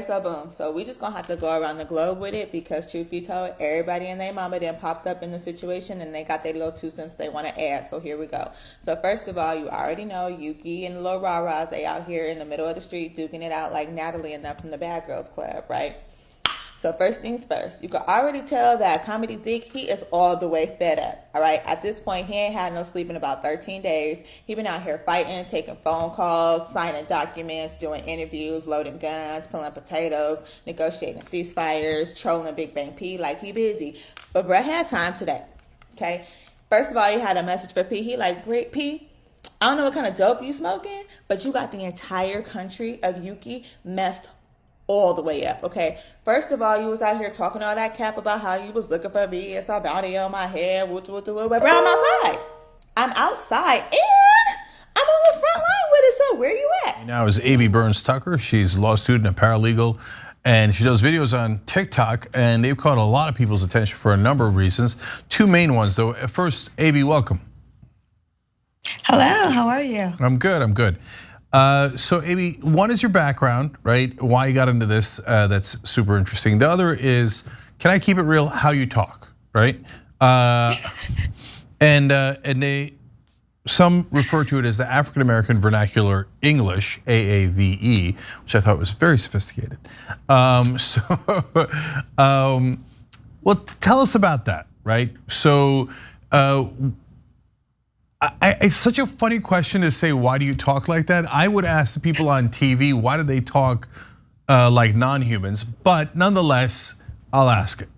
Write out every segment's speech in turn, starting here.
so boom. So we just gonna have to go around the globe with it because truth be told, everybody and their mama then popped up in the situation and they got their little 2 cents they want to add. So here we go. So first of all, you already know Yuki and the little rah-rahs, they out here in the middle of the street duking it out like Natalie and them from the Bad Girls Club, right? So first things first, you can already tell that Comedy Zeke, he is all the way fed up, all right? At this point, he ain't had no sleep in about 13 days. He been out here fighting, taking phone calls, signing documents, doing interviews, loading guns, peeling potatoes, negotiating ceasefires, trolling Big Bang P like he busy. But Brett had time today, okay? First of all, he had a message for P. He like, Great P, I don't know what kind of dope you smoking, but you got the entire country of Yuki messed all the way up, okay? First of all, you was out here talking all that cap about how you was looking for me. It's a bounty on my head. But I'm outside. I'm outside, and I'm on the front line with it. So where you at? Now is Amy Burns Tucker. She's a law student and paralegal, and she does videos on TikTok, and they've caught a lot of people's attention for a number of reasons. Two main ones, though. First, Amy, welcome. Hello, how are you? I'm good, I'm good. So Amy, one is your background, right? Why you got into this, that's super interesting. The other is, can I keep it real, how you talk, right? And some refer to it as the African American Vernacular English, AAVE, which I thought was very sophisticated. Well, tell us about that, right? So, it's such a funny question to say, why do you talk like that? I would ask the people on TV, why do they talk like non-humans? But nonetheless, I'll ask it.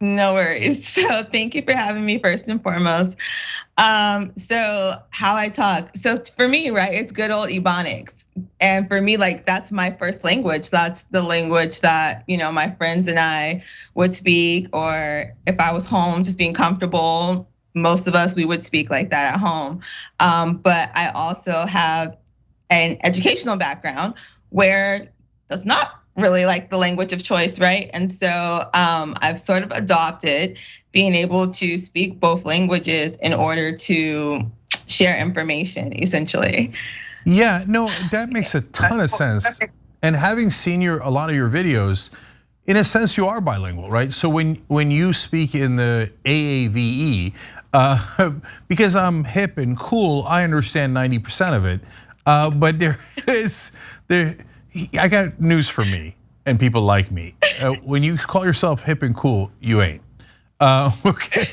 No worries. So thank you for having me first and foremost. So how I talk. So for me, right, it's good old Ebonics. And for me, like that's my first language. That's the language that, my friends and I would speak, or if I was home, just being comfortable. Most of us, we would speak like that at home. But I also have an educational background where that's not really like the language of choice, right? And so I've sort of adopted being able to speak both languages in order to share information, essentially. Yeah, no, that makes a ton of sense. And having seen a lot of your videos, in a sense, you are bilingual, right? So when you speak in the AAVE, because I'm hip and cool, I understand 90% of it. But I got news for me and people like me. When you call yourself hip and cool, you ain't. Okay.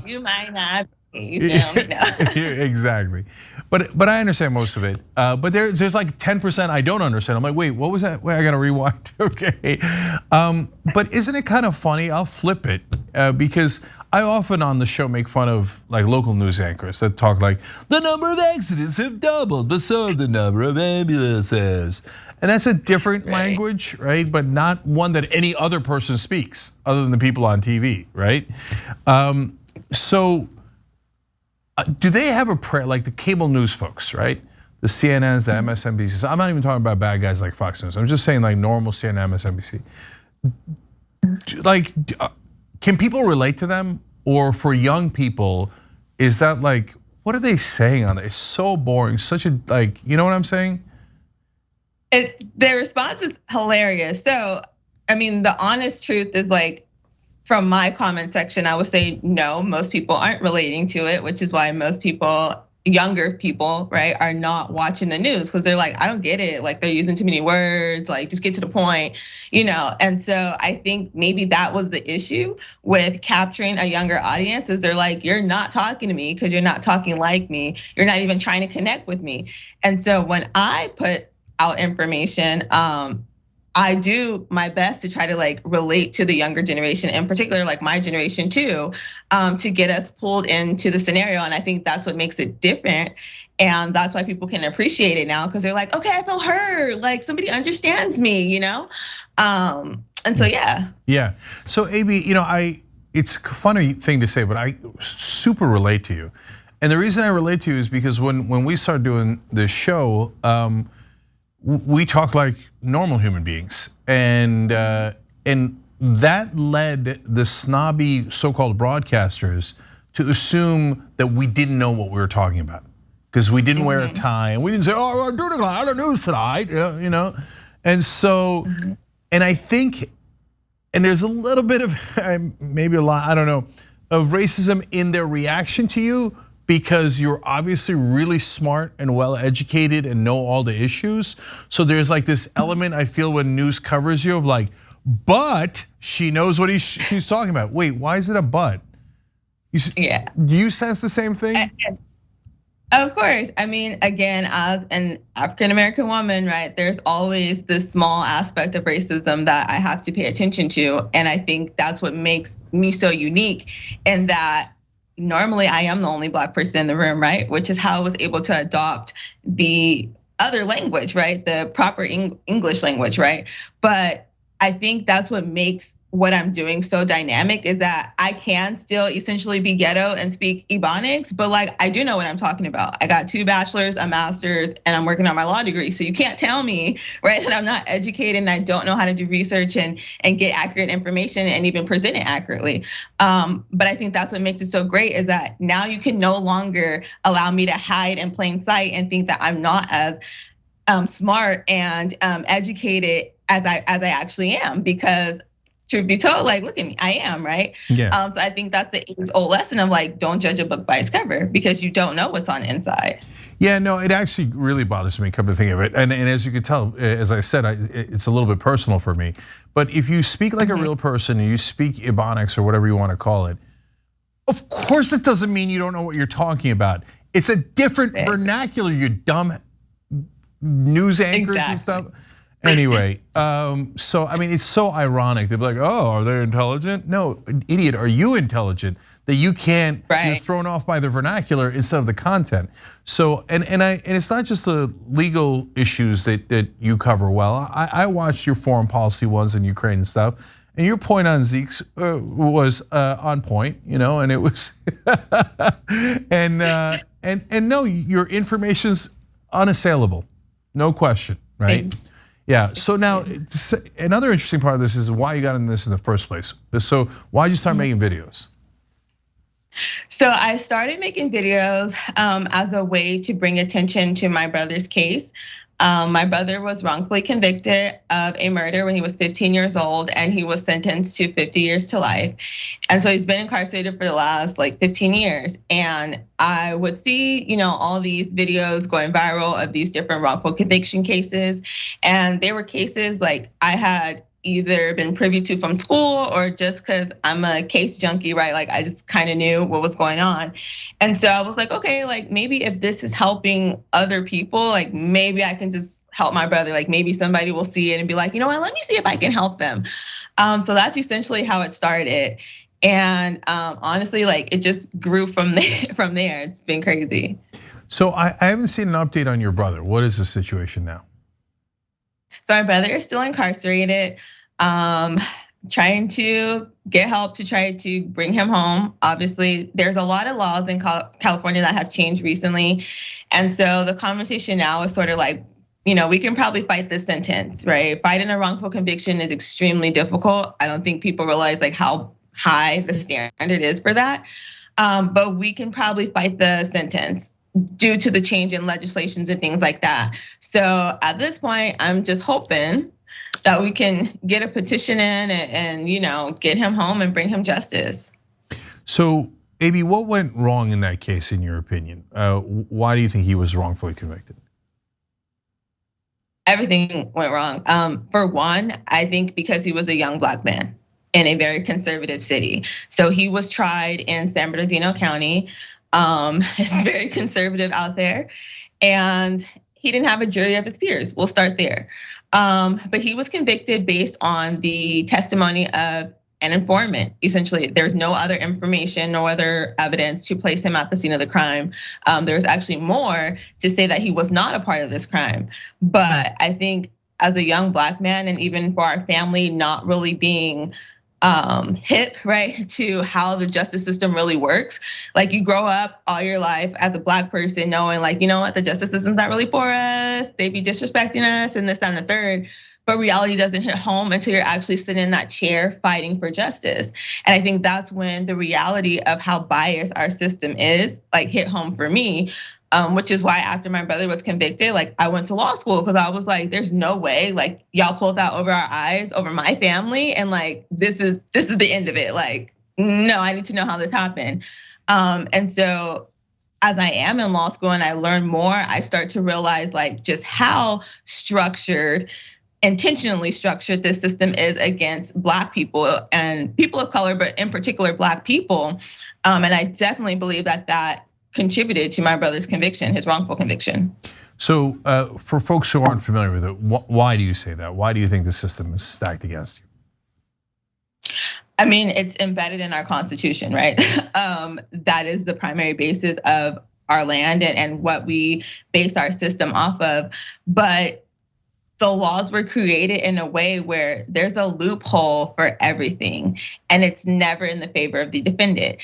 You might not. Exactly, but I understand most of it. But there's like 10% I don't understand. I'm like, wait, what was that? Wait, I gotta rewind. Okay, but isn't it kind of funny? I'll flip it because I often on the show make fun of like local news anchors that talk like the number of accidents have doubled, but so have the number of ambulances. And that's a different language, right? But not one that any other person speaks other than the people on TV, right? So. Do they have a prayer, like the cable news folks, right? The CNNs, the MSNBCs. I'm not even talking about bad guys like Fox News. I'm just saying like normal CNN, MSNBC. Like, can people relate to them? Or for young people, is that like, what are they saying on it? It's so boring, such a, like, you know what I'm saying? Their response is hilarious. So, I mean, the honest truth is like, from my comment section, I would say no, most people aren't relating to it, which is why most people, younger people, right, are not watching the news because they're like, I don't get it. Like they're using too many words, like just get to the point, And so I think maybe that was the issue with capturing a younger audience is they're like, you're not talking to me because you're not talking like me. You're not even trying to connect with me. And so when I put out information, I do my best to try to like relate to the younger generation, in particular, like my generation too, to get us pulled into the scenario. And I think that's what makes it different. And that's why people can appreciate it now because they're like, okay, I feel heard, like somebody understands me, And so, yeah. Yeah, so Amy, it's a funny thing to say, but I super relate to you. And the reason I relate to you is because when we started doing this show, we talk like normal human beings, and that led the snobby so-called broadcasters to assume that we didn't know what we were talking about. because we didn't wear a tie and we didn't say, oh, we're doing the news tonight, you know? And so, and I think, and there's a little bit of, maybe a lot, I don't know, of racism in their reaction to you because you're obviously really smart and well educated and know all the issues. So there's like this element I feel when news covers you of like, but she knows what she's talking about. Wait, why is it a but? Do you sense the same thing? Of course. I mean, again, as an African-American woman, right, there's always this small aspect of racism that I have to pay attention to. And I think that's what makes me so unique, in that normally I am the only Black person in the room, right? Which is how I was able to adopt the other language, right? The proper English language, right? But I think that's what makes what I'm doing so dynamic, is that I can still essentially be ghetto and speak Ebonics, but like I do know what I'm talking about. I got 2 bachelors, a master's, and I'm working on my law degree. So you can't tell me, right, that I'm not educated and I don't know how to do research and get accurate information and even present it accurately. But I think that's what makes it so great, is that now you can no longer allow me to hide in plain sight and think that I'm not as smart and educated as I actually am, because truth be told, like, look at me, I am, right? Yeah. So I think that's the age-old lesson of like, don't judge a book by its cover, because you don't know what's on the inside. Yeah, no, it actually really bothers me, come to think of it. And as you can tell, as I said, it's a little bit personal for me. But if you speak like a real person and you speak Ebonics or whatever you want to call it, of course it doesn't mean you don't know what you're talking about. It's a different vernacular, you dumb news anchors and stuff. Anyway, so I mean, it's so ironic. They'd be like, "Oh, are they intelligent?" No, idiot. Are you intelligent that you can't? You're thrown off by the vernacular instead of the content. So, and it's not just the legal issues that you cover well. I watched your foreign policy ones in Ukraine and stuff, and your point on Zeke's was on point, you know, and it was, and no, your information's unassailable, no question, right? Yeah, so now another interesting part of this is why you got into this in the first place. So why did you start making videos? So I started making videos as a way to bring attention to my brother's case. My brother was wrongfully convicted of a murder when he was 15 years old, and he was sentenced to 50 years to life. And so he's been incarcerated for the last like 15 years. And I would see, you know, all these videos going viral of these different wrongful conviction cases. And they were cases like I had either been privy to from school or just because I'm a case junkie, right? Like I just kind of knew what was going on. And so I was like, okay, like maybe if this is helping other people, like maybe I can just help my brother. Like maybe somebody will see it and be like, you know what, let me see if I can help them. So that's essentially how it started. And honestly, like it just grew from there. It's been crazy. So I haven't seen an update on your brother. What is the situation now? So my brother is still incarcerated, trying to get help to try to bring him home. Obviously, there's a lot of laws in California that have changed recently. And so the conversation now is sort of like, you know, we can probably fight this sentence, right? Fighting a wrongful conviction is extremely difficult. I don't think people realize like how high the standard is for that. But we can probably fight the sentence due to the change in legislations and things like that. So at this point, I'm just hoping that we can get a petition in and you know, get him home and bring him justice. So, Abby, what went wrong in that case, in your opinion? Why do you think he was wrongfully convicted? Everything went wrong. For one, I think because he was a young Black man in a very conservative city. So he was tried in San Bernardino County. It's very conservative out there, and he didn't have a jury of his peers. We'll start there. But he was convicted based on the testimony of an informant. Essentially, there's no other information, no other evidence to place him at the scene of the crime. There's actually more to say that he was not a part of this crime. But I think as a young Black man, and even for our family not really being hip, right, to how the justice system really works. Like you grow up all your life as a Black person knowing like, you know what, the justice system's not really for us. They be disrespecting us and this, that, and the third. But reality doesn't hit home until you're actually sitting in that chair fighting for justice. And I think that's when the reality of how biased our system is like hit home for me. which is why after my brother was convicted, like I went to law school because I was like, there's no way, like y'all pulled that over our eyes, over my family, and like this is the end of it. Like, no, I need to know how this happened. And so as I am in law school and I learn more, I start to realize like just how structured, intentionally structured this system is against Black people and people of color, but in particular Black people. And I definitely believe that contributed to my brother's conviction, his wrongful conviction. So for folks who aren't familiar with it, why do you say that? Why do you think the system is stacked against you? I mean, it's embedded in our Constitution, right? That is the primary basis of our land and what we base our system off of. But the laws were created in a way where there's a loophole for everything, and it's never in the favor of the defendant.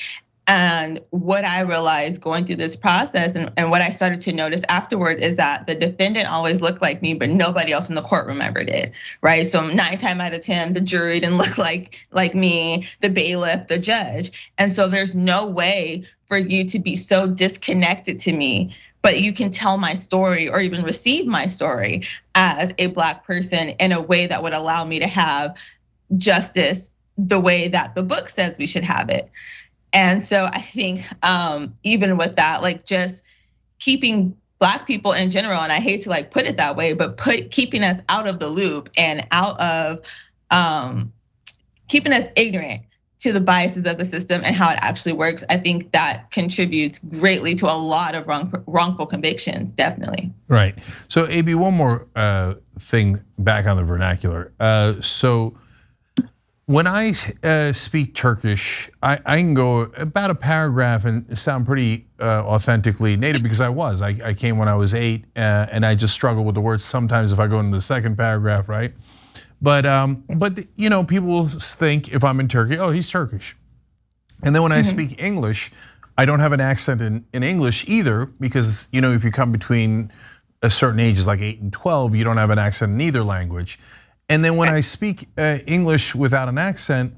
And what I realized going through this process and what I started to notice afterwards is that the defendant always looked like me, but nobody else in the courtroom ever did, right? So 9 times out of 10, the jury didn't look like me, the bailiff, the judge. And so there's no way for you to be so disconnected to me, but you can tell my story or even receive my story as a Black person in a way that would allow me to have justice the way that the book says we should have it. And so I think even with that, like just keeping Black people in general, and I hate to like put it that way, but keeping us out of the loop and out of keeping us ignorant to the biases of the system and how it actually works, I think that contributes greatly to a lot of wrongful convictions, definitely. Right. So AB, one more thing back on the vernacular. So when I speak Turkish, I can go about a paragraph and sound pretty authentically native because I came when I was 8 and I just struggle with the words sometimes if I go into the second paragraph, right? But you know, people think if I'm in Turkey, oh, he's Turkish. And then when I speak English, I don't have an accent in English either because, you know, if you come between a certain ages like 8 and 12, you don't have an accent in either language. And then when I speak English without an accent,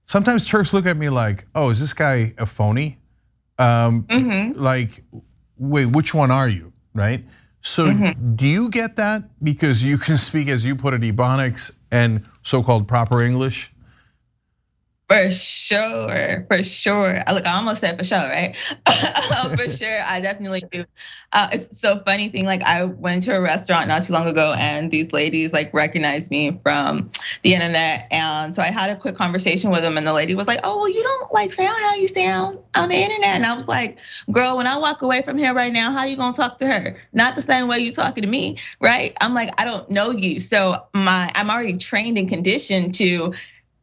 sometimes Turks look at me like, oh, is this guy a phony? Like, wait, which one are you, right? So do you get that because you can speak, as you put it, Ebonics and so-called proper English? For sure, for sure. Look, I almost said for sure, right? For sure, I definitely do. It's so funny thing, like I went to a restaurant not too long ago and these ladies like recognized me from the internet. And so I had a quick conversation with them and the lady was like, oh, well, you don't like sound how you sound on the internet. And I was like, girl, when I walk away from here right now, how you gonna talk to her? Not the same way you talking to me, right? I'm like, I don't know you. So I'm already trained and conditioned to,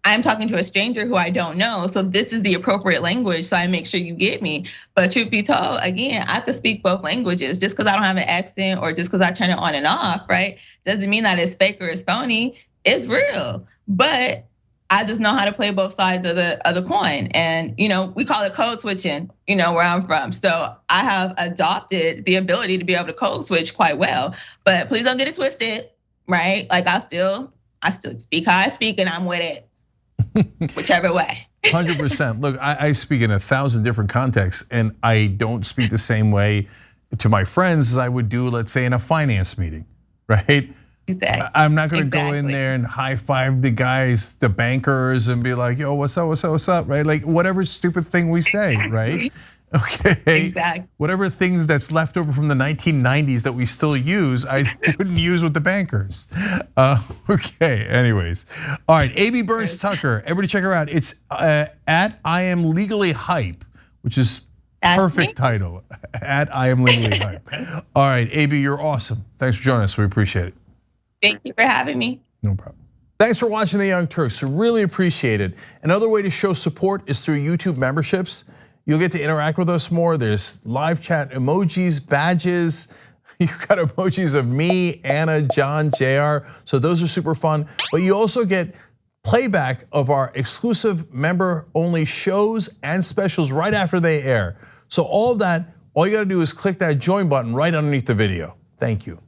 I'm talking to a stranger who I don't know. So this is the appropriate language. So I make sure you get me. But truth be told, again, I could speak both languages. Just because I don't have an accent or just because I turn it on and off, right? Doesn't mean that it's fake or it's phony. It's real. But I just know how to play both sides of the coin. And you know, we call it code switching, you know, where I'm from. So I have adopted the ability to be able to code switch quite well. But please don't get it twisted, right? Like I still speak how I speak and I'm with it. Whichever way. 100%. Look, I speak in 1,000 different contexts and I don't speak the same way to my friends as I would do, let's say, in a finance meeting, right? Exactly. I'm not gonna go in there and high five the guys, the bankers, and be like, yo, what's up, what's up, what's up, right? Like whatever stupid thing we say, right? Okay. Exactly. Whatever things that's left over from the 1990s that we still use, I wouldn't use with the bankers. Okay, anyways. All right, AB Burns Tucker, everybody check her out. It's at I Am Legally Hype, which is perfect title, at I Am Legally Hype. All right, AB, you're awesome. Thanks for joining us, we appreciate it. Thank you for having me. No problem. Thanks for watching The Young Turks, really appreciate it. Another way to show support is through YouTube memberships. You'll get to interact with us more. There's live chat emojis, badges. You've got emojis of me, Anna, John, JR. So those are super fun. But you also get playback of our exclusive member-only shows and specials right after they air. So all of that, all you gotta do is click that join button right underneath the video. Thank you.